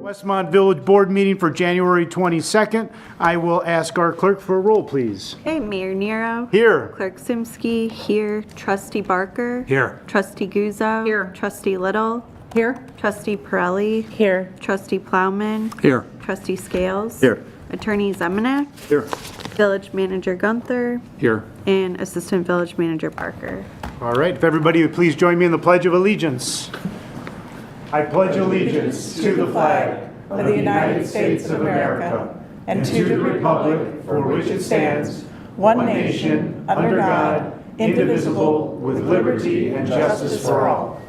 Westmont Village Board meeting for January 22nd. I will ask our clerk for a roll, please. Okay, Mayor Nero. Here. Clerk Simsky, here. Trustee Barker. Here. Trustee Guzzo. Here. Trustee Little. Here. Trustee Pirelli. Here. Trustee Plowman. Here. Trustee Scales. Here. Attorney Zemanek. Here. Village Manager Gunther. Here. And Assistant Village Manager Barker. All right, if everybody would please join me in the Pledge of Allegiance. I pledge allegiance to the flag of the United States of America and to the republic for which it stands, one nation, under God, indivisible, with liberty and justice for all.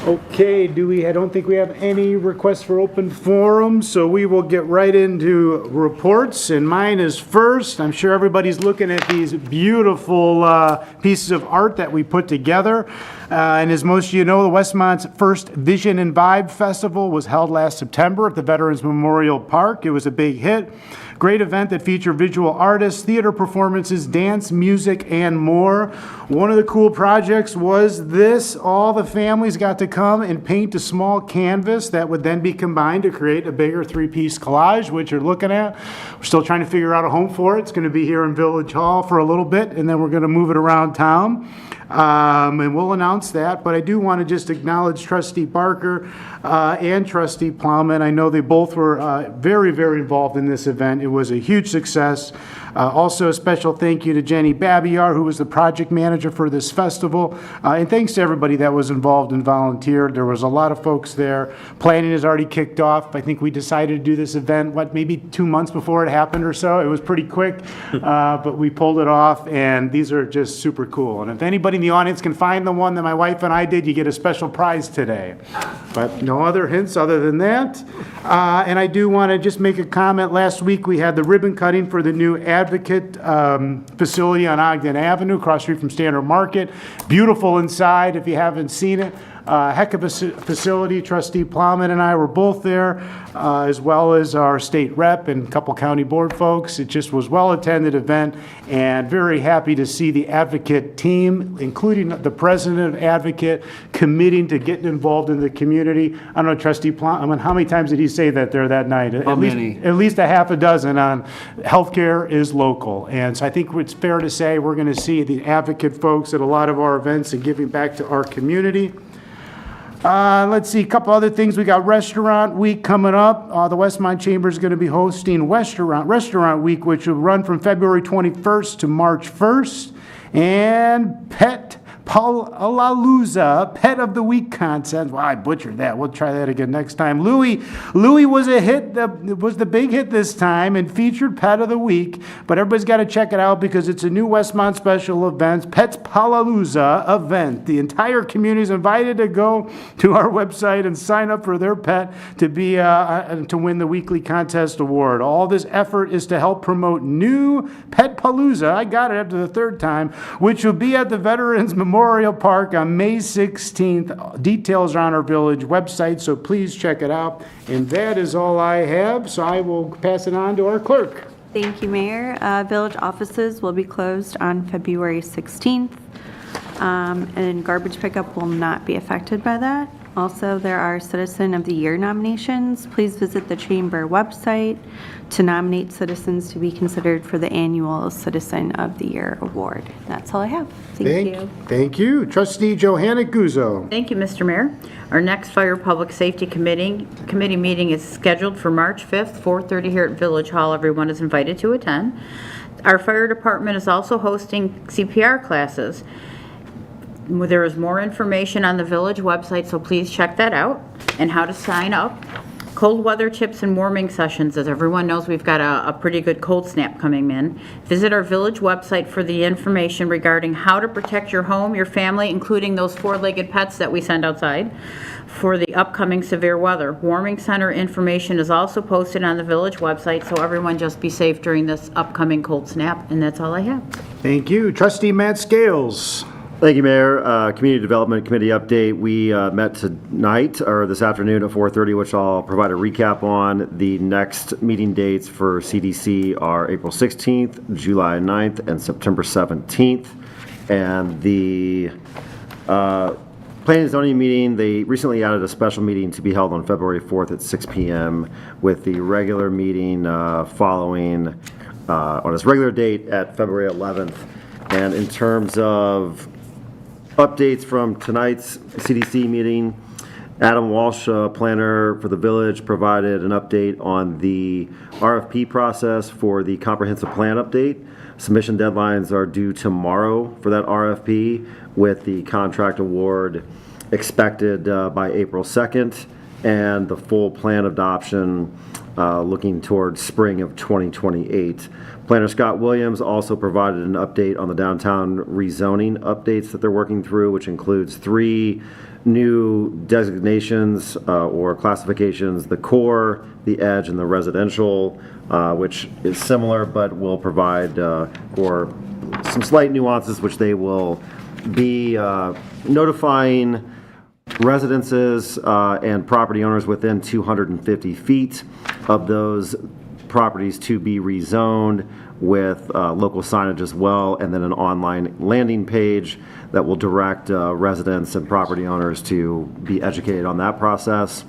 Okay, I don't think we have any requests for open forum, so we will get right into reports, and mine is first. I'm sure everybody's looking at these beautiful pieces of art that we put together. And as most of you know, the Westmont's first Vision and Vibe Festival was held last September at the Veterans Memorial Park. It was a big hit. Great event that featured visual artists, theater performances, dance, music, and more. One of the cool projects was this. All the families got to come and paint a small canvas that would then be combined to create a bigger three-piece collage, which you're looking at. We're still trying to figure out a home for it. It's going to be here in Village Hall for a little bit, and then we're going to move it around town. And we'll announce that, but I do want to just acknowledge Trustee Barker and Trustee Plowman. I know they both were very, very involved in this event. It was a huge success. Also, a special thank you to Jenny Babiar, who was the project manager for this festival. And thanks to everybody that was involved and volunteered. There was a lot of folks there. Planning has already kicked off. I think we decided to do this event, maybe 2 months before it happened or so. It was pretty quick, but we pulled it off, and these are just super cool. And if anybody in the audience can find the one that my wife and I did, you get a special prize today. But no other hints other than that. And I do want to just make a comment. Last week we had the ribbon cutting for the new Advocate facility on Ogden Avenue, across the street from Standard Market. Beautiful inside if you haven't seen it. Heck of a facility. Trustee Plowman and I were both there, as well as our state rep and a couple county board folks. It just was well-attended event, and very happy to see the Advocate team, including the president of Advocate, committing to getting involved in the community. I don't know, Trustee Plowman, how many times did he say that there that night? How many? At least a half a dozen on healthcare is local. And so I think it's fair to say we're going to see the Advocate folks at a lot of our events and giving back to our community. Let's see, a couple other things. We got Restaurant Week coming up. The Westmont Chamber is going to be hosting Restaurant Week, which will run from February 21st to March 1st. And Pet Palooza, Pet of the Week contest. Well, I butchered that. We'll try that again next time. Louie was a hit. Was the big hit this time and featured Pet of the Week. But everybody's got to check it out because it's a new Westmont special event, Pets Palooza event. The entire community is invited to go to our website and sign up for their pet to be to win the weekly contest award. All this effort is to help promote new Pet Palooza. I got it after the third time, which will be at the Veterans Memorial Park on May 16th. Details are on our village website, so please check it out. And that is all I have, so I will pass it on to our clerk. Thank you, Mayor. Village offices will be closed on February 16th, and garbage pickup will not be affected by that. Also, there are Citizen of the Year nominations. Please visit the Chamber website to nominate citizens to be considered for the annual Citizen of the Year award. That's all I have. Thank you. Thank you. Trustee Johanna Guzzo. Thank you, Mr. Mayor. Our next Fire Public Safety Committee meeting is scheduled for March 5th, 4:30 here at Village Hall. Everyone is invited to attend. Our fire department is also hosting CPR classes. There is more information on the village website, so please check that out, and how to sign up. Cold weather tips and warming sessions. As everyone knows, we've got a pretty good cold snap coming in. Visit our village website for the information regarding how to protect your home, your family, including those four-legged pets that we send outside for the upcoming severe weather. Warming center information is also posted on the village website, so everyone just be safe during this upcoming cold snap, and that's all I have. Thank you. Trustee Matt Scales. Thank you, Mayor. Community Development Committee update. We met tonight, or this afternoon at 4:30, which I'll provide a recap on. The next meeting dates for CDC are April 16th, July 9th, and September 17th. And the Planning and zoning meeting, they recently added a special meeting to be held on February 4th at 6 p.m. with the regular meeting following on its regular date at February 11th. And in terms of updates from tonight's CDC meeting, Adam Walsh, planner for the village, provided an update on the RFP process for the comprehensive plan update. Submission deadlines are due tomorrow for that RFP, with the contract award expected by April 2nd, and the full plan adoption looking towards spring of 2028. Planner Scott Williams also provided an update on the downtown rezoning updates that they're working through, which includes 3 new designations or classifications: the core, the edge, and the residential, which is similar but will provide for some slight nuances, which they will be notifying residences and property owners within 250 feet of those properties to be rezoned, with local signage as well, and then an online landing page that will direct residents and property owners to be educated on that process.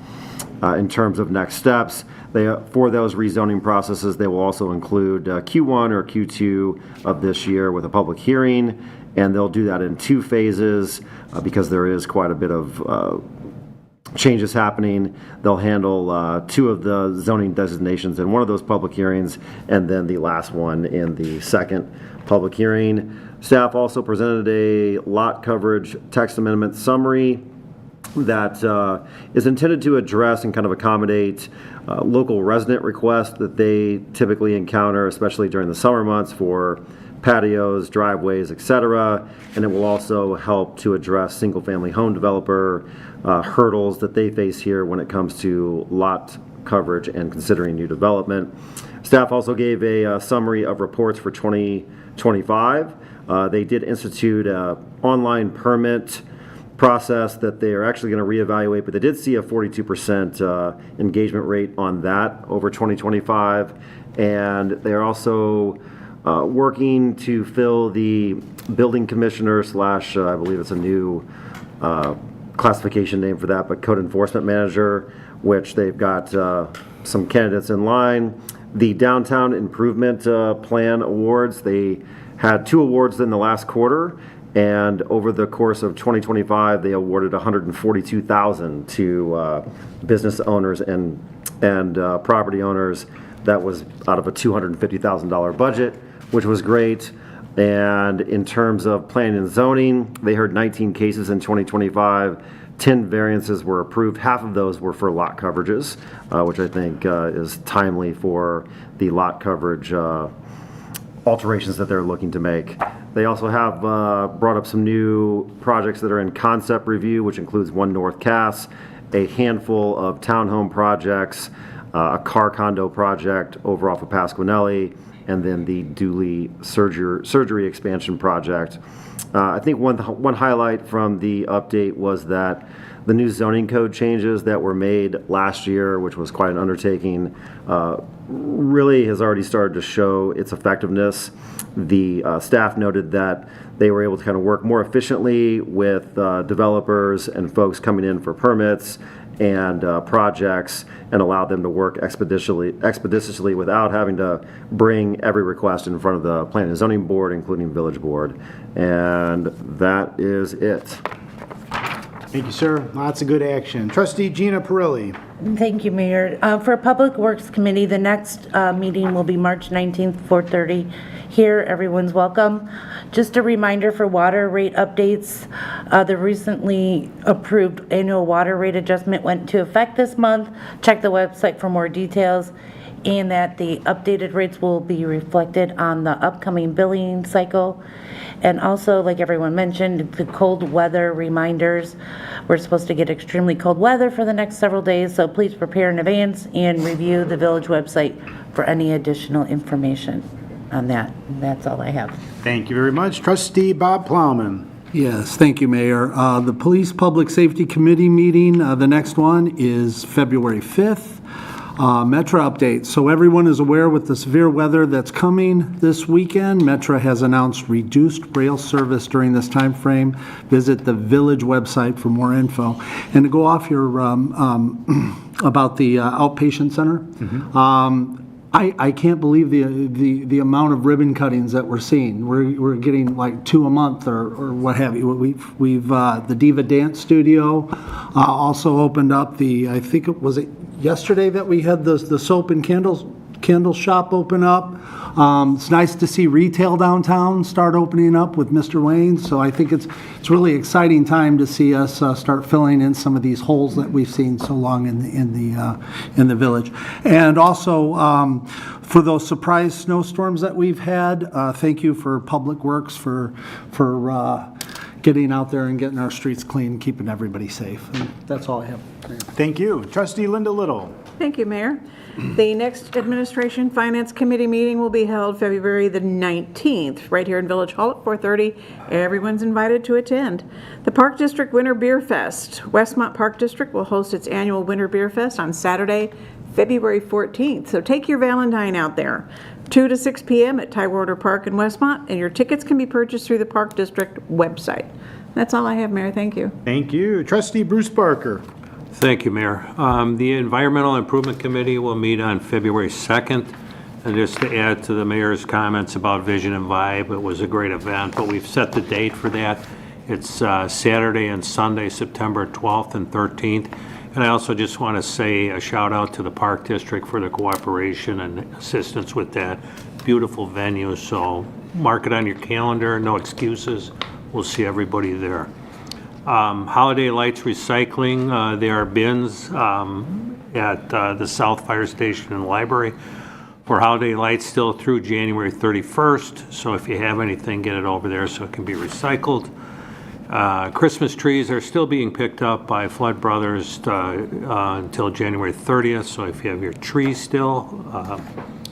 In terms of next steps, for those rezoning processes, they will also include Q1 or Q2 of this year with a public hearing, and they'll do that in 2 phases because there is quite a bit of changes happening. They'll handle 2 of the zoning designations in one of those public hearings, and then the last one in the second public hearing. Staff also presented a lot coverage text amendment summary that is intended to address and kind of accommodate local resident requests that they typically encounter, especially during the summer months, for patios, driveways, etc. And it will also help to address single-family home developer hurdles that they face here when it comes to lot coverage and considering new development. Staff also gave a summary of reports for 2025. They did institute an online permit process that they are actually going to reevaluate, but they did see a 42% engagement rate on that over 2025. And they are also working to fill the building commissioner slash, I believe it's a new classification name for that, but code enforcement manager, which they've got some candidates in line. The downtown improvement plan awards, they had 2 awards in the last quarter, and over the course of 2025, they awarded $142,000 to business owners and property owners. That was out of a $250,000 budget, which was great. And in terms of planning and zoning, they heard 19 cases in 2025. 10 variances were approved. Half of those were for lot coverages, which I think is timely for the lot coverage alterations that they're looking to make. They also have brought up some new projects that are in concept review, which includes One North Cass, a handful of townhome projects, a car condo project over off of Pasquinelli, and then the Dooley surgery expansion project. I think one highlight from the update was that the new zoning code changes that were made last year, which was quite an undertaking, really has already started to show its effectiveness. The staff noted that they were able to kind of work more efficiently with developers and folks coming in for permits and projects, and allow them to work expeditiously without having to bring every request in front of the Planning and Zoning Board, including Village Board. And that is it. Thank you, sir. Lots of good action. Trustee Gina Perilli. Thank you, Mayor. For Public Works Committee, the next meeting will be March 19th, 4:30. Here, everyone's welcome. Just a reminder for water rate updates. The recently approved annual water rate adjustment went into effect this month. Check the website for more details, and that the updated rates will be reflected on the upcoming billing cycle. And also, like everyone mentioned, the cold weather reminders. We're supposed to get extremely cold weather for the next several days, so please prepare in advance and review the village website for any additional information on that. And that's all I have. Thank you very much. Trustee Bob Plowman. Yes, thank you, Mayor. The Police Public Safety Committee meeting, the next one is February 5th. Metra update. So everyone is aware with the severe weather that's coming this weekend, Metra has announced reduced rail service during this time frame. Visit the village website for more info. And to go off your, about the outpatient center, I can't believe the amount of ribbon cuttings that we're seeing. We're getting like 2 a month or what have you. We've the Diva Dance Studio also opened up I think it was yesterday that we had the soap and candle shop open up. It's nice to see retail downtown start opening up with Mr. Wayne. So I think it's really exciting time to see us start filling in some of these holes that we've seen so long in the village. And also for those surprise snowstorms that we've had, thank you for Public Works for getting out there and getting our streets clean, keeping everybody safe. And that's all I have. Thank you. Trustee Linda Little. Thank you, Mayor. The next Administration Finance Committee meeting will be held February the 19th, right here in Village Hall at 4:30. Everyone's invited to attend. The Park District Winter Beer Fest. Westmont Park District will host its annual Winter Beer Fest on Saturday, February 14th. So take your Valentine out there. 2 to 6 p.m. at Tidewater Park in Westmont, and your tickets can be purchased through the Park District website. That's all I have, Mayor. Thank you. Thank you. Trustee Bruce Barker. Thank you, Mayor. The Environmental Improvement Committee will meet on February 2nd. And just to add to the mayor's comments about Vision and Vibe, it was a great event, but we've set the date for that. It's Saturday and Sunday, September 12th and 13th. And I also just want to say a shout out to the Park District for the cooperation and assistance with that beautiful venue. So mark it on your calendar, no excuses. We'll see everybody there. Holiday Lights Recycling, there are bins at the South Fire Station and Library for holiday lights still through January 31st. So if you have anything, get it over there so it can be recycled. Christmas trees are still being picked up by Flood Brothers until January 30th. So if you have your tree still,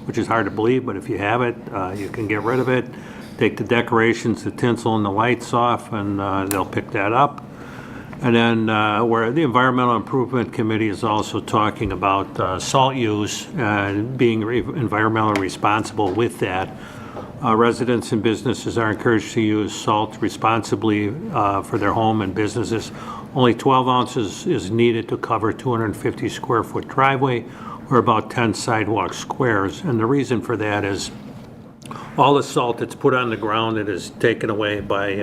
which is hard to believe, but if you have it, you can get rid of it. Take the decorations, the tinsel, and the lights off, and they'll pick that up. And then where the Environmental Improvement Committee is also talking about salt use and being environmentally responsible with that. Residents and businesses are encouraged to use salt responsibly for their home and businesses. Only 12 ounces is needed to cover 250 square foot driveway or about 10 sidewalk squares. And the reason for that is all the salt that's put on the ground that is taken away by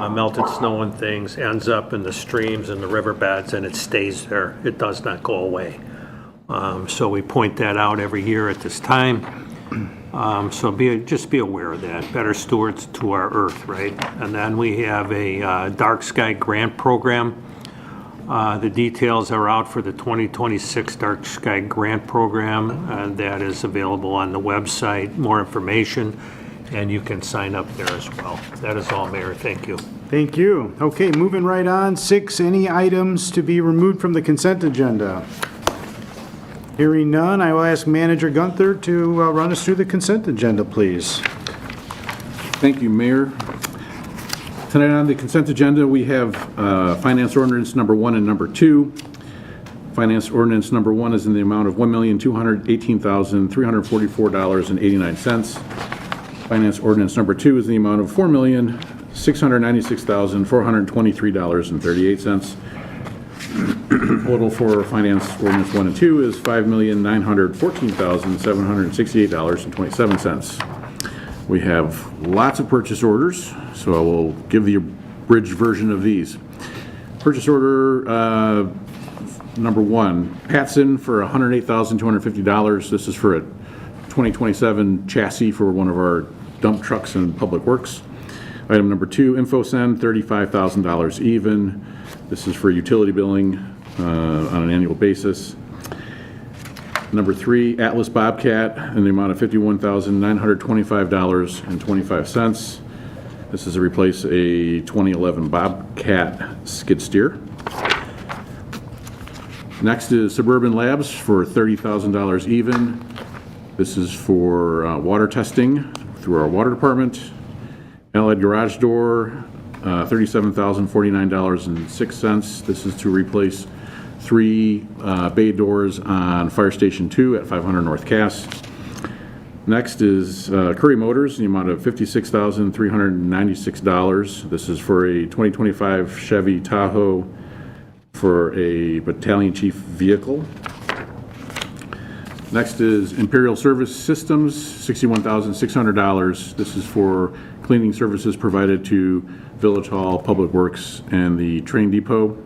melted snow and things ends up in the streams and the riverbeds, and it stays there. It does not go away. So we point that out every year at this time. So just be aware of that. Better stewards to our earth, right? And then we have a Dark Sky Grant Program. The details are out for the 2026 Dark Sky Grant Program, and that is available on the website. More information, and you can sign up there as well. That is all, Mayor. Thank you. Thank you. Okay, moving right on. 6, any items to be removed from the consent agenda? Hearing none, I will ask Manager Gunther to run us through the consent agenda, please. Thank you, Mayor. Tonight on the consent agenda, we have Finance Ordinance Number 1 and Number 2. Finance Ordinance Number 1 is in the amount of $1,218,344.89. Finance Ordinance Number 2 is in the amount of $4,696,423.38. Total for Finance Ordinance 1 and 2 is $5,914,768.27. We have lots of purchase orders, so I will give the abridged version of these. Purchase order number 1, Patson for $108,250. This is for a 2027 chassis for one of our dump trucks in Public Works. Item number 2, InfoSend, $35,000 even. This is for utility billing on an annual basis. Number 3, Atlas Bobcat in the amount of $51,925.25. This is to replace a 2011 Bobcat skid steer. Next is Suburban Labs for $30,000 even. This is for water testing through our water department. Allied Garage Door, $37,049.06. This is to replace 3 bay doors on Fire Station 2 at 500 North Cass. Next is Curry Motors, in the amount of $56,396. This is for a 2025 Chevy Tahoe for a battalion chief vehicle. Next is Imperial Service Systems, $61,600. This is for cleaning services provided to Village Hall, Public Works, and the train depot.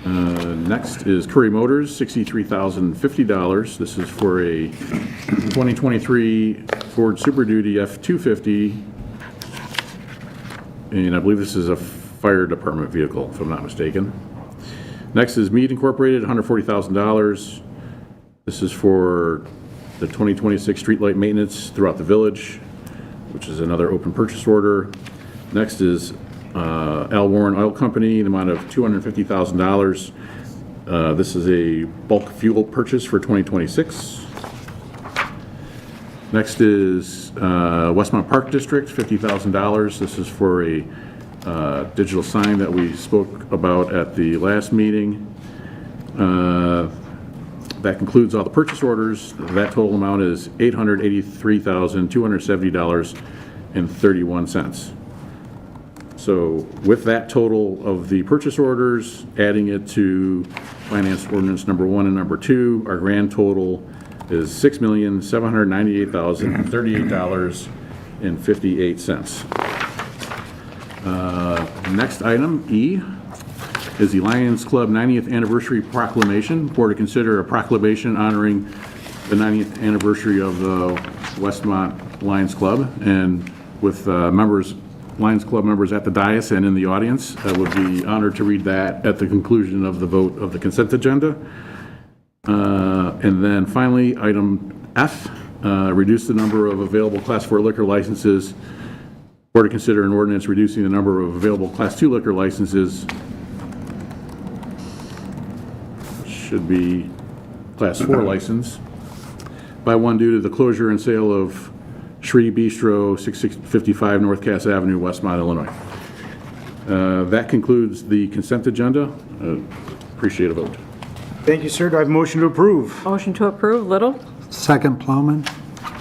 Next is Curry Motors, $63,050. This is for a 2023 Ford Super Duty F-250, and I believe this is a fire department vehicle, if I'm not mistaken. Next is Mead Incorporated, $140,000. This is for the 2026 streetlight maintenance throughout the village, which is another open purchase order. Next is Al Warren Oil Company, the amount of $250,000. This is a bulk fuel purchase for 2026. Next is Westmont Park District, $50,000. This is for a digital sign that we spoke about at the last meeting. That concludes all the purchase orders. That total amount is $883,270.31. So with that total of the purchase orders, adding it to finance ordinance number 1 and number 2, our grand total is $6,798,038.58. Next item, E, is the Lions Club 90th Anniversary Proclamation. Board to consider a proclamation honoring the 90th anniversary of the Westmont Lions Club, and with Lions Club members at the dais and in the audience, I would be honored to read that at the conclusion of the vote of the consent agenda. And then finally, item F, reduce the number of available Class 4 liquor licenses, or to consider an ordinance reducing the number of available Class 2 liquor licenses, should be Class 4 license, by 1 due to the closure and sale of Shri Bistro, 6655 North Cass Avenue, Westmont, Illinois. That concludes the consent agenda. Appreciate a vote. Thank you, sir. Do I have a motion to approve? Motion to approve, Little? Second, Plowman.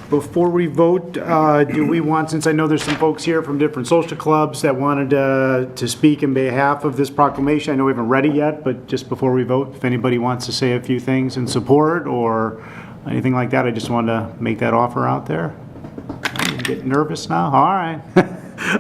Before we vote, do we want, since I know there's some folks here from different social clubs that wanted to speak in behalf of this proclamation, I know we haven't read it yet, but just before we vote, if anybody wants to say a few things in support or anything like that, I just wanted to make that offer out there. I'm getting nervous now. All right.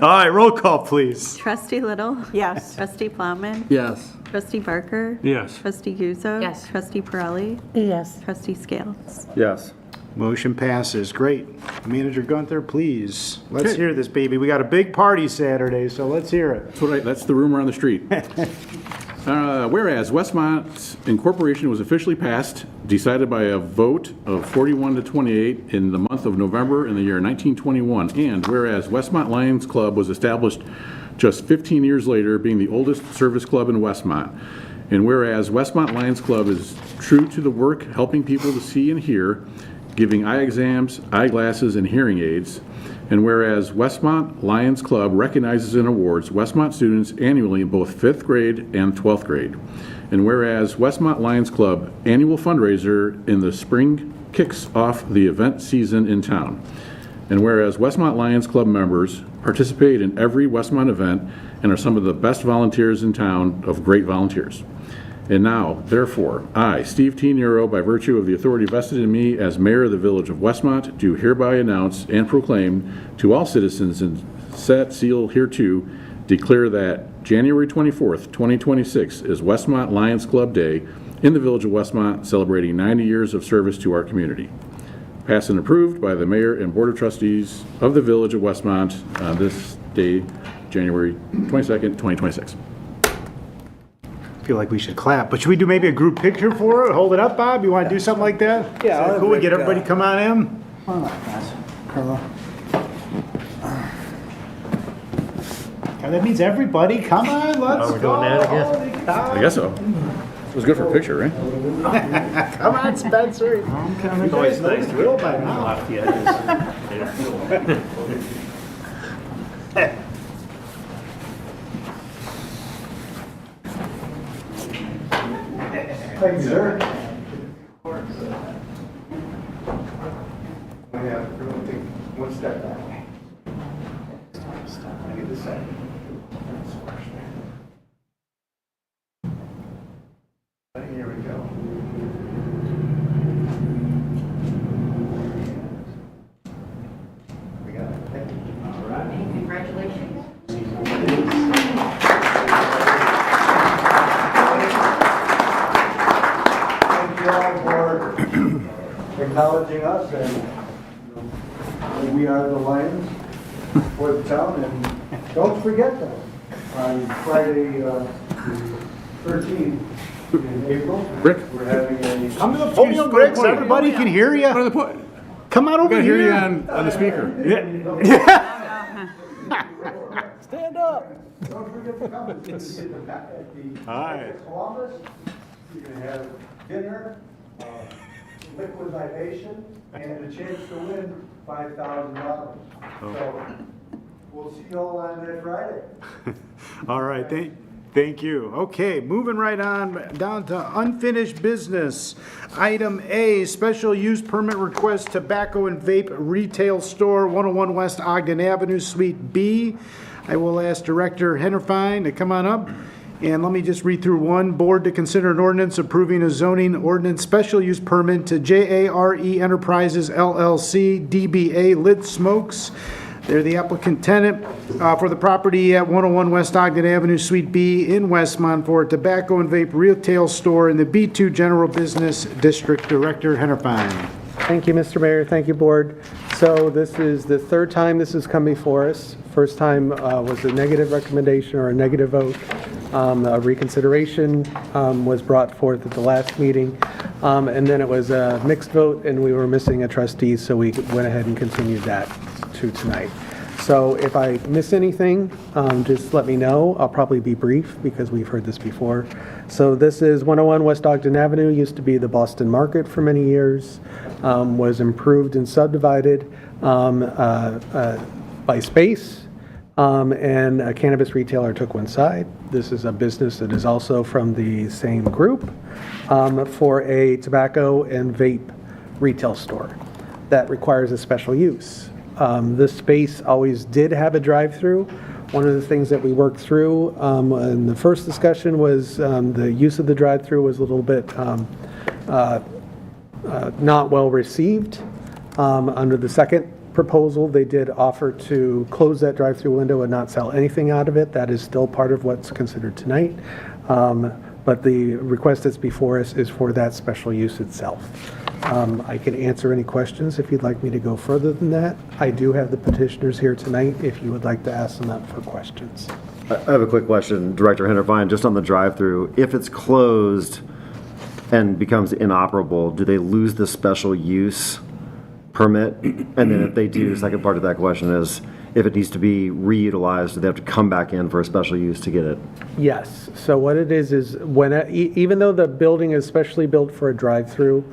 All right, roll call, please. Trustee Little? Yes. Trustee Plowman? Yes. Trustee Barker? Yes. Trustee Guzzo? Yes. Trustee Pirelli? Yes. Trustee Scales? Yes. Motion passes. Great. Manager Gunther, please. Let's hear this, baby. We got a big party Saturday, so let's hear it. That's the rumor on the street. Whereas Westmont Incorporation was officially passed, decided by a vote of 41 to 28 in the month of November in the year 1921, and whereas Westmont Lions Club was established just 15 years later, being the oldest service club in Westmont, and whereas Westmont Lions Club is true to the work helping people to see and hear, giving eye exams, eyeglasses, and hearing aids, and whereas Westmont Lions Club recognizes and awards Westmont students annually in both 5th grade and 12th grade, and whereas Westmont Lions Club annual fundraiser in the spring kicks off the event season in town, and whereas Westmont Lions Club members participate in every Westmont event and are some of the best volunteers in town of great volunteers. And now, therefore, I, Steve T. Nero, by virtue of the authority vested in me as mayor of the village of Westmont, do hereby announce and proclaim to all citizens and set seal hereto, declare that January 24th, 2026 is Westmont Lions Club Day in the village of Westmont, celebrating 90 years of service to our community. Passed and approved by the mayor and board of trustees of the village of Westmont on this day, January 22nd, 2026. I feel like we should clap, but should we do maybe a group picture for it? Hold it up, Bob? You want to do something like that? Yeah, Is that I'll cool? We get make, everybody come on in? Carla. Yeah, that means everybody. Come on, let's go. Holy cow. I guess so. It was good for a picture, right? Come on, Spencer. You guys know the drill by now. Off the edges. Thank you, sir. One step back. I get this side. Here we go. We got it. Thank you. All right. Congratulations. Thank you all for acknowledging us, and we are the lions for the town. And don't forget that on Friday, the 13th in April, Rick? we're having a. Come to the podium, Rick, so everybody can hear you. Come on over I hear you here. on the speaker. Stand up. Don't forget to come. It's at the back at the Columbus. You can have dinner, liquid libation, and a chance to win $5,000. So we'll see you all on that Friday. All right. Thank you. Okay, moving right on down to unfinished business. Item A, special use permit request, tobacco and vape retail store, 101 West Ogden Avenue, Suite B. I will ask Director Hennerfine to come on up. And let me just read through one. Board to consider an ordinance approving a zoning ordinance special use permit to JARE Enterprises LLC, DBA Lit Smokes. They're the applicant tenant for the property at 101 West Ogden Avenue, Suite B in Westmont for a tobacco and vape retail store in the B2 General Business District. Director Hennerfine. Thank you, Mr. Mayor. Thank you, Board. So this is the third time this has come before us. First time was a negative recommendation or a negative vote. A reconsideration was brought forth at the last meeting. And then it was a mixed vote, and we were missing a trustee, so we went ahead and continued that to tonight. So if I miss anything, just let me know. I'll probably be brief because we've heard this before. So this is 101 West Ogden Avenue, used to be the Boston Market for many years, was improved and subdivided by space, and a cannabis retailer took one side. This is a business that is also from the same group for a tobacco and vape retail store that requires a special use. This space always did have a drive-through. One of the things that we worked through in the first discussion was the use of the drive-through was a little bit not well received. Under the second proposal, they did offer to close that drive-through window and not sell anything out of it. That is still part of what's considered tonight. But the request that's before us is for that special use itself. I can answer any questions if you'd like me to go further than that. I do have the petitioners here tonight if you would like to ask them up for questions. I have a quick question, Director Henderfine, just on the drive-through. If it's closed and becomes inoperable, do they lose the special use permit? And then if they do, the second part of that question is, if it needs to be reutilized, do they have to come back in for a special use to get it? Yes. So what it is when even though the building is specially built for a drive-through,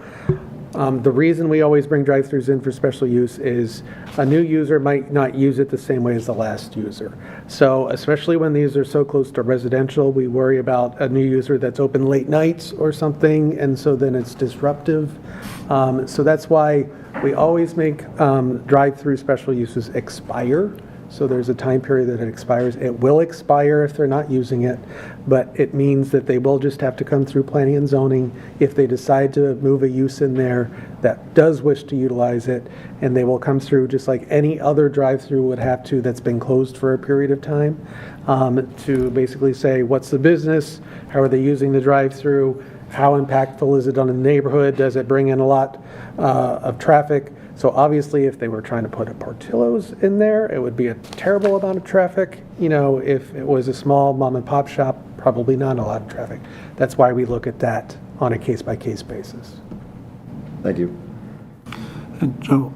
the reason we always bring drive-throughs in for special use is a new user might not use it the same way as the last user. So especially when these are so close to residential, we worry about a new user that's open late nights or something, and so then it's disruptive. So that's why we always make drive-through special uses expire. So there's a time period that it expires. It will expire if they're not using it, but it means that they will just have to come through planning and zoning if they decide to move a use in there that does wish to utilize it, and they will come through just like any other drive-through would have to that's been closed for a period of time to basically say, what's the business? How are they using the drive-through? How impactful is it on the neighborhood? Does it bring in a lot of traffic? So obviously, if they were trying to put a Portillo's in there, it would be a terrible amount of traffic. You know, if it was a small mom and pop shop, probably not a lot of traffic. That's why we look at that on a case-by-case basis. Thank you. And Joe,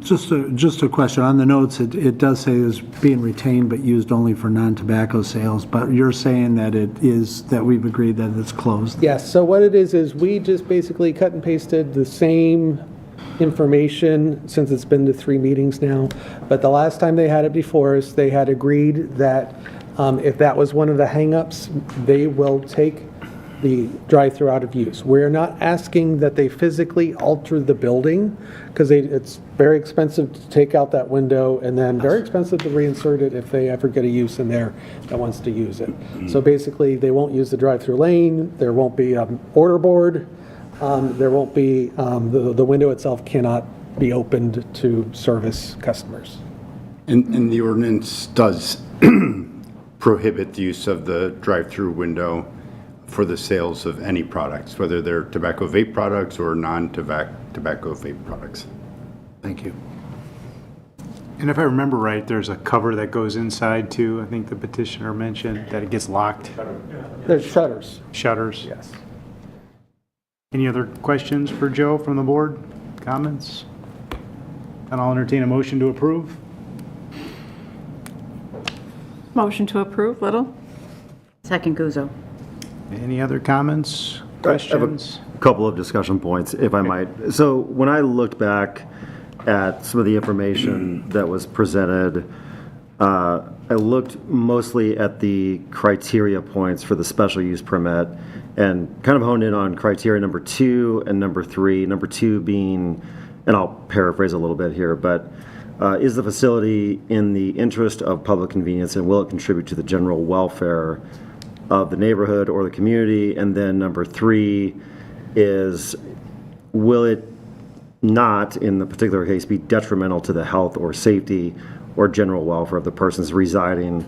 just a question. On the notes, it does say it's being retained but used only for non-tobacco sales, but you're saying that it is, that we've agreed that it's closed? Yes, so what it is we just basically cut and pasted the same information since it's been to 3 meetings now. But the last time they had it before us, they had agreed that if that was one of the hang-ups, they will take the drive-through out of use. We're not asking that they physically alter the building, because it's very expensive to take out that window, and then very expensive to reinsert it if they ever get a use in there that wants to use it. So basically, they won't use the drive-through lane, there won't be an order board, there won't be, the window itself cannot be opened to service customers. And the ordinance does prohibit the use of the drive-through window for the sales of any products, whether they're tobacco vape products or non-tobacco vape products. Thank you. And if I remember right, there's a cover that goes inside too. I think the petitioner mentioned that it gets locked. There's shutters. Shutters. Yes. Any other questions for Joe from the board? Comments? And I'll entertain a motion to approve. Motion to approve, Little? Second Guzzo. Any other comments, questions? A couple of discussion points, if I might. So when I looked back at some of the information that was presented, I looked mostly at the criteria points for the special use permit and kind of honed in on criteria number 2 and number 3. Number 2 being, and I'll paraphrase a little bit here, but is the facility in the interest of public convenience and will it contribute to the general welfare of the neighborhood or the community? And then number 3 is, will it not, in the particular case, be detrimental to the health or safety or general welfare of the persons residing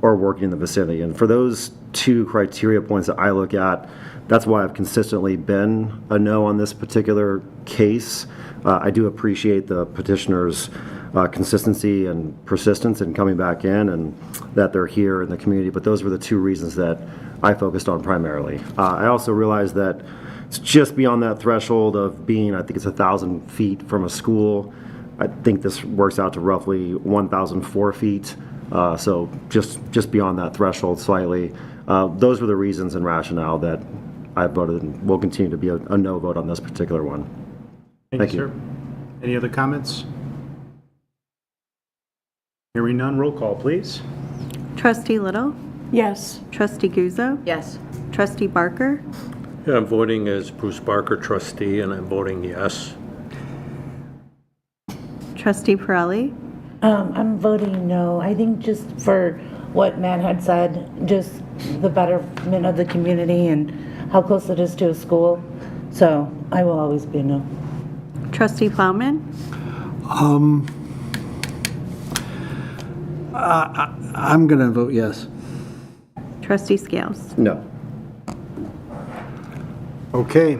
or working in the vicinity? And for those 2 criteria points that I look at, that's why I've consistently been a no on this particular case. I do appreciate the petitioner's consistency and persistence in coming back in and that they're here in the community, but those were the 2 reasons that I focused on primarily. I also realized that it's just beyond that threshold of being, I think it's 1,000 feet from a school. I think this works out to roughly 1,004 feet, so just beyond that threshold slightly. Those were the reasons and rationale that I voted and will continue to be a no vote on this particular one. Thank you, sir. Any other comments? Hearing none, roll call, please. Trustee Little? Yes. Trustee Guzzo? Yes. Trustee Barker? Yeah, I'm voting as Bruce Barker trustee, and I'm voting yes. Trustee Pirelli? I'm voting no. I think just for what Matt had said, just the betterment of the community and how close it is to a school. So I will always be a no. Trustee Plowman? I'm going to vote yes. Trustee Scales? No. Okay,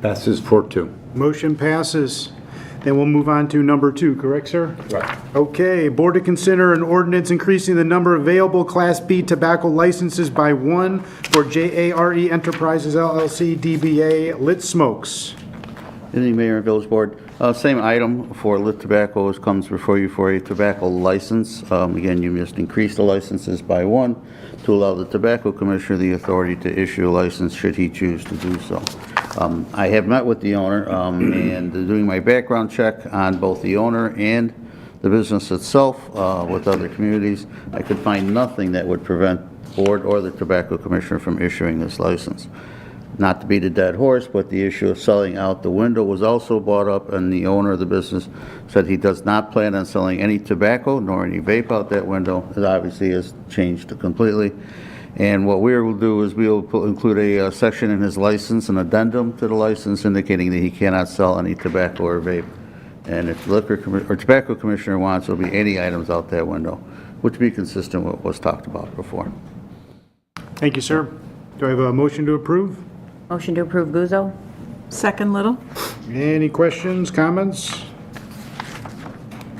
Passes 4-2. motion passes. Then we'll move on to number 2, correct, sir? Right. Okay, board to consider an ordinance increasing the number of available Class B tobacco licenses by 1 for JARE Enterprises LLC DBA Lit Smokes. Good evening, Mayor and Village Board. Same item for lit tobacco as comes before you for a tobacco license. Again, you just increase the licenses by 1 to allow the tobacco commissioner the authority to issue a license should he choose to do so. I have met with the owner and doing my background check on both the owner and the business itself with other communities. I could find nothing that would prevent the board or the tobacco commissioner from issuing this license. Not to beat a dead horse, but the issue of selling out the window was also brought up, and the owner of the business said he does not plan on selling any tobacco nor any vape out that window. It obviously has changed completely. And what we will do is we will include a section in his license, an addendum to the license indicating that he cannot sell any tobacco or vape. And if the liquor or tobacco commissioner wants, there'll be any items out that window, which would be consistent with what was talked about before. Thank you, sir. Do I have a motion to approve? Motion to approve Guzzo? Second, Little? Any questions, comments?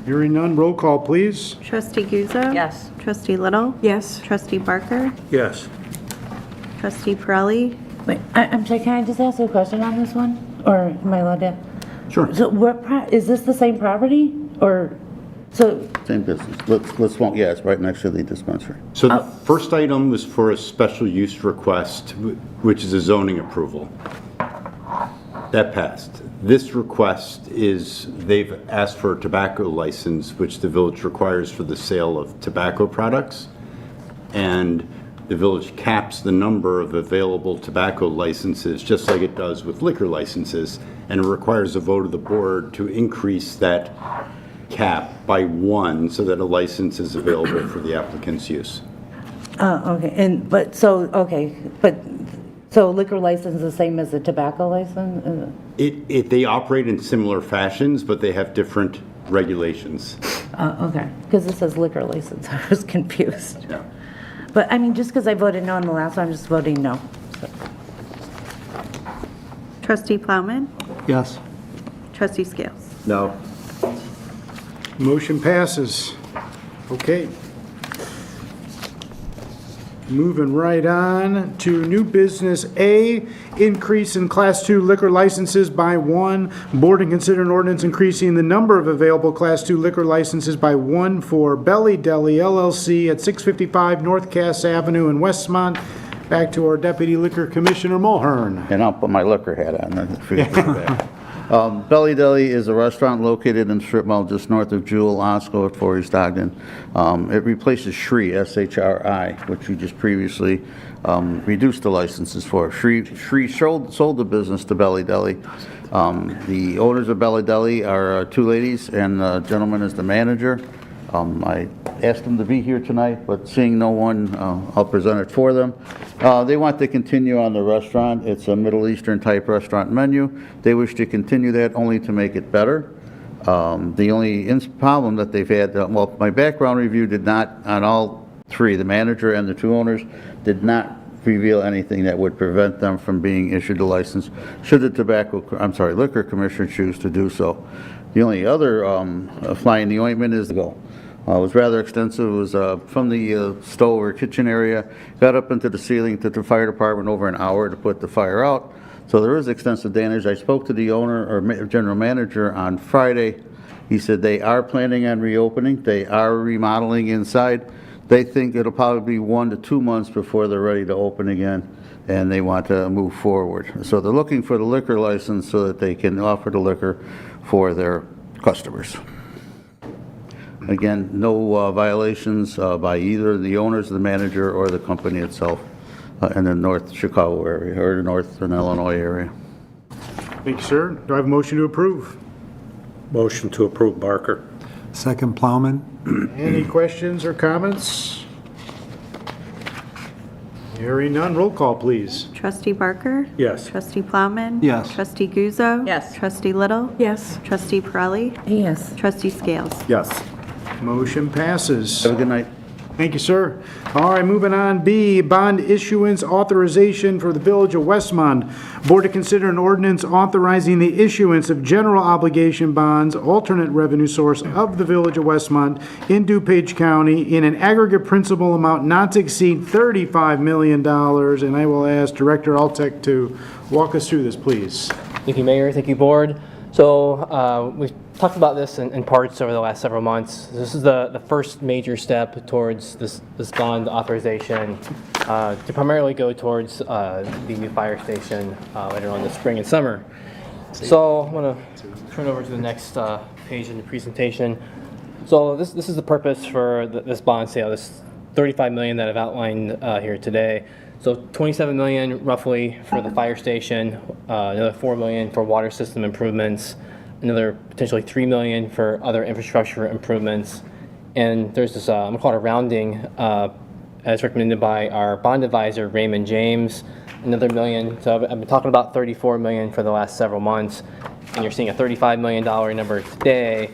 Hearing none, roll call, please. Trustee Guzzo? Yes. Trustee Little? Yes. Trustee Barker? Yes. Trustee Pirelli? Wait, I'm sorry, can I just ask a question on this one? Or am I allowed to? Sure. So is this the same property? Or, so, Same business. Let's smoke, yeah, it's right next to the dispensary. So the first item was for a special use request, which is a zoning approval. That passed. This request is, they've asked for a tobacco license, which the village requires for the sale of tobacco products. And the village caps the number of available tobacco licenses, just like it does with liquor licenses, and it requires a vote of the board to increase that cap by 1 so that a license is available for the applicant's use. Okay, so liquor license is the same as a tobacco license? They operate in similar fashions, but they have different regulations. Okay, because it says liquor license, I was confused. Yeah. But, I mean, just because I voted no on the last one, I'm just voting no. So. Trustee Plowman? Yes. Trustee Scales? No. Motion passes. Okay. Moving right on to new business A, increase in Class 2 liquor licenses by 1. Board to consider an ordinance increasing the number of available Class 2 liquor licenses by 1 for Belly Deli LLC at 655 North Cass Avenue in Westmont. Back to our Deputy Liquor Commissioner Mulhern. And I'll put my liquor hat on. I forget that. Belly Deli is a restaurant located in Strip Mall just north of Jewel, Osco at 4 East Ogden. It replaces Shri, S-H-R-I, which we just previously reduced the licenses for. Shri sold the business to Belly Deli. The owners of Belly Deli are 2 ladies, and the gentleman is the manager. I asked them to be here tonight, but seeing no one, I'll present it for them. They want to continue on the restaurant. It's a Middle Eastern type restaurant menu. They wish to continue that only to make it better. The only problem that they've had, well, my background review did not, on all 3, the manager and the 2 owners, did not reveal anything that would prevent them from being issued a license should the Liquor Commissioner choose to do so. The only other fly in the ointment is the go. It was rather extensive. It was from the stove or kitchen area, got up into the ceiling, took the fire department over an hour to put the fire out. So there is extensive damage. I spoke to the owner or general manager on Friday. He said they are planning on reopening. They are remodeling inside. They think it'll probably be 1 to 2 months before they're ready to open again, and they want to move forward. So they're looking for the liquor license so that they can offer the liquor for their customers. Again, no violations by either the owners, the manager, or the company itself in the North Chicago area or the Northern Illinois area. Thank you, sir. Do I have a motion to approve? Motion to approve, Barker. Second Plowman? Any questions or comments? Hearing none, roll call, please. Trustee Barker? Yes. Trustee Plowman? Yes. Trustee Guzzo? Yes. Trustee Little? Yes. Trustee Pirelli? Yes. Trustee Scales? Yes. Motion passes. Have a good night. Thank you, sir. All right, moving on. B, bond issuance authorization for the Village of Westmont. Board to consider an ordinance authorizing the issuance of general obligation bonds, alternate revenue source of the Village of Westmont in DuPage County in an aggregate principal amount not to exceed $35 million. And I will ask Director Altek to walk us through this, please. Thank you, Mayor. Thank you, Board. So we've talked about this in parts over the last several months. This is the first major step towards this bond authorization to primarily go towards the new fire station later on this spring and summer. So I'm going to turn over to the next page in the presentation. So this is the purpose for this bond sale, this $35 million that I've outlined here today. So $27 million roughly for the fire station, another $4 million for water system improvements, another potentially $3 million for other infrastructure improvements. And there's this, I'm gonna call it a rounding, as recommended by our bond advisor, Raymond James, another $1 million. So I've been talking about $34 million for the last several months, and you're seeing a $35 million number today.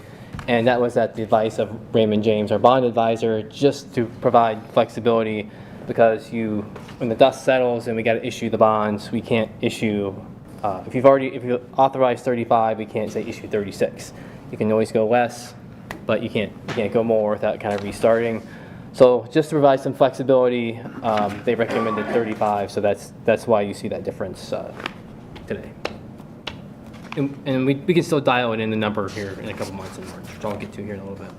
And that was at the advice of Raymond James, our bond advisor, just to provide flexibility, because when the dust settles and we got to issue the bonds, we can't issue, if you authorize 35, we can't say issue 36. You can always go less, but you can't go more without kind of restarting. So just to provide some flexibility, they recommended 35, so that's why you see that difference today. And we can still dial it in the number here in a couple months in March, which I'll get to here in a little bit.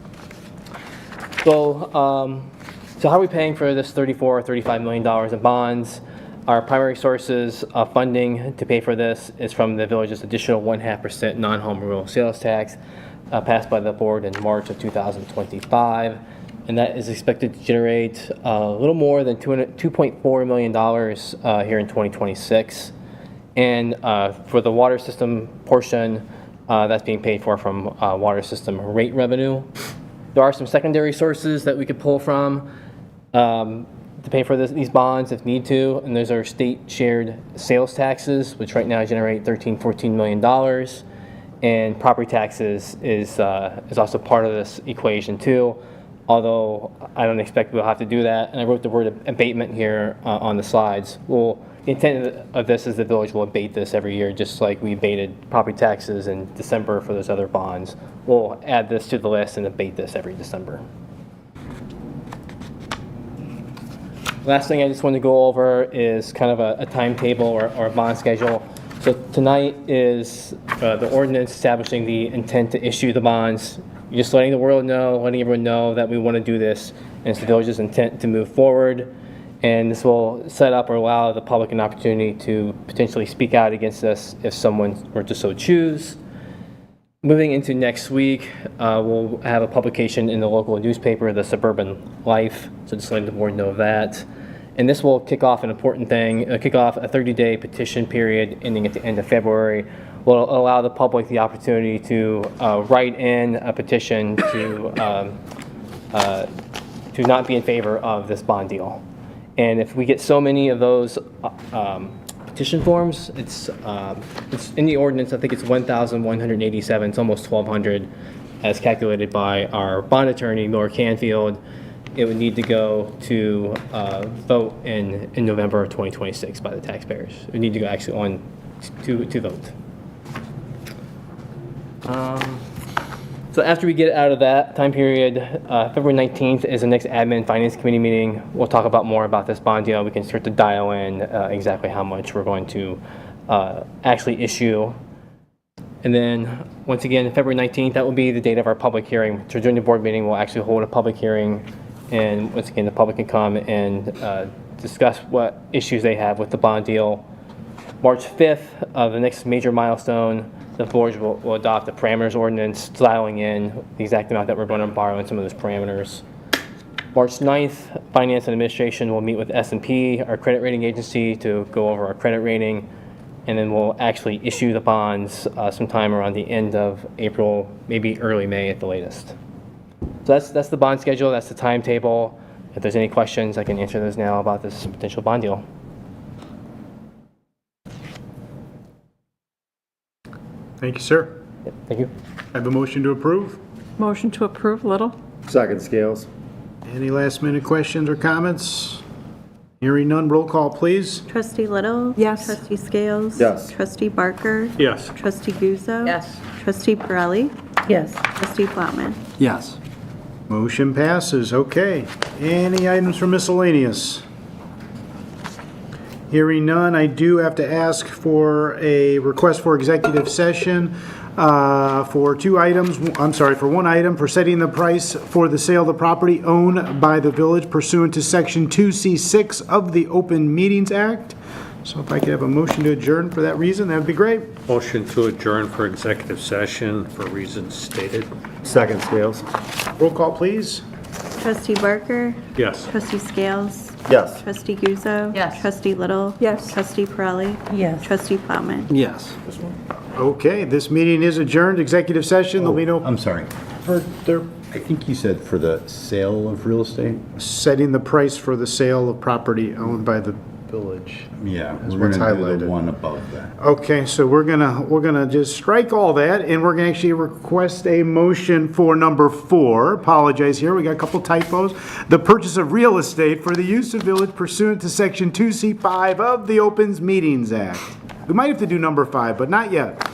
So how are we paying for this $34 or $35 million in bonds? Our primary sources of funding to pay for this is from the village's additional 0.5% non-home rule sales tax passed by the board in March of 2025. and that is expected to generate a little more than $2.4 million here in 2026. And for the water system portion, that's being paid for from water system rate revenue. There are some secondary sources that we could pull from to pay for these bonds if need to, and those are state shared sales taxes, which right now generate $14 million. And property taxes is also part of this equation too, although I don't expect we'll have to do that. And I wrote the word abatement here on the slides. Well, the intent of this is the village will abate this every year, just like we abated property taxes in December for those other bonds. We'll add this to the list and abate this every December. Last thing I just wanted to go over is kind of a timetable or a bond schedule. So tonight is the ordinance establishing the intent to issue the bonds. You're just letting the world know, letting everyone know that we want to do this, and it's the village's intent to move forward. And this will set up or allow the public an opportunity to potentially speak out against this if someone were to so choose. Moving into next week, we'll have a publication in the local newspaper, the Suburban Life, so just letting the board know that. And this will kick off an important thing, kick off a 30-day petition period ending at the end of February. Will allow the public the opportunity to write in a petition to not be in favor of this bond deal. And if we get so many of those petition forms, it's in the ordinance, I think it's 1,187, it's almost 1,200 as calculated by our bond attorney, Laura Canfield. It would need to go to vote in November of 2026 by the taxpayers. It would need to go actually on to vote. So after we get out of that time period, February 19th is the next admin and finance committee meeting. We'll talk about more about this bond deal. We can start to dial in exactly how much we're going to actually issue. And then once again, February 19th, that will be the date of our public hearing. So during the board meeting, we'll actually hold a public hearing. And once again, the public can come and discuss what issues they have with the bond deal. March 5th, the next major milestone, the board will adopt the parameters ordinance, dialing in the exact amount that we're going to borrow in some of those parameters. March 9th, Finance and Administration will meet with S&P, our credit rating agency, to go over our credit rating. And then we'll actually issue the bonds sometime around the end of April, maybe early May at the latest. So that's the bond schedule, that's the timetable. If there's any questions, I can answer those now about this potential bond deal. Thank you, sir. Yep, thank you. I have a motion to approve. Motion to approve, Little? Second, Scales. Any last minute questions or comments? Hearing none, roll call, please. Trustee Little? Yes. Trustee Scales? Yes. Trustee Barker? Yes. Trustee Guzzo? Yes. Trustee Pirelli? Yes. Trustee Plotman? Yes. Motion passes, okay. Any items for miscellaneous? Hearing none, I do have to ask for a request for executive session for for one item, for setting the price for the sale of the property owned by the village pursuant to Section 2C6 of the Open Meetings Act. So if I could have a motion to adjourn for that reason, that would be great. Motion to adjourn for executive session for reasons stated. Second, Scales. Roll call, please. Trustee Barker? Yes. Trustee Scales? Yes. Trustee Guzzo? Yes. Trustee Little? Yes. Trustee Pirelli? Yes. Trustee Plotman? Yes. Okay, this meeting is adjourned, executive session, there'll be no I'm sorry. I think you said for the sale of real estate? setting the price for the sale of property owned by the village. Yeah, That's we're what's gonna do highlighted. the one above that. Okay, so we're gonna just strike all that, and we're gonna actually request a motion for number 4. Apologize here, we got a couple typos. The purchase of real estate for the use of village pursuant to Section 2C5 of the Opens Meetings Act. We might have to do number 5, but not yet.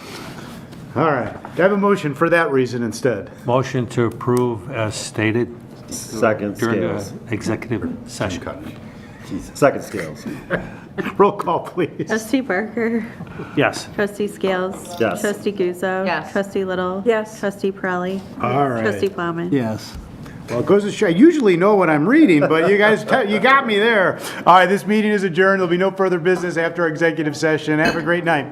All right, do I have a motion for that reason instead? Motion to approve as stated Second, during Scales. the executive session. Second, Scales. Roll call, please. Trustee Barker? Yes. Trustee Scales? Yes. Trustee Guzzo? Yes. Trustee Little? Yes. Trustee Pirelli? All right. Trustee Plowman? Yes. Well, it goes to show, I usually know what I'm reading, but you guys, you got me there. All right, this meeting is adjourned. There'll be no further business after our executive session. Have a great night.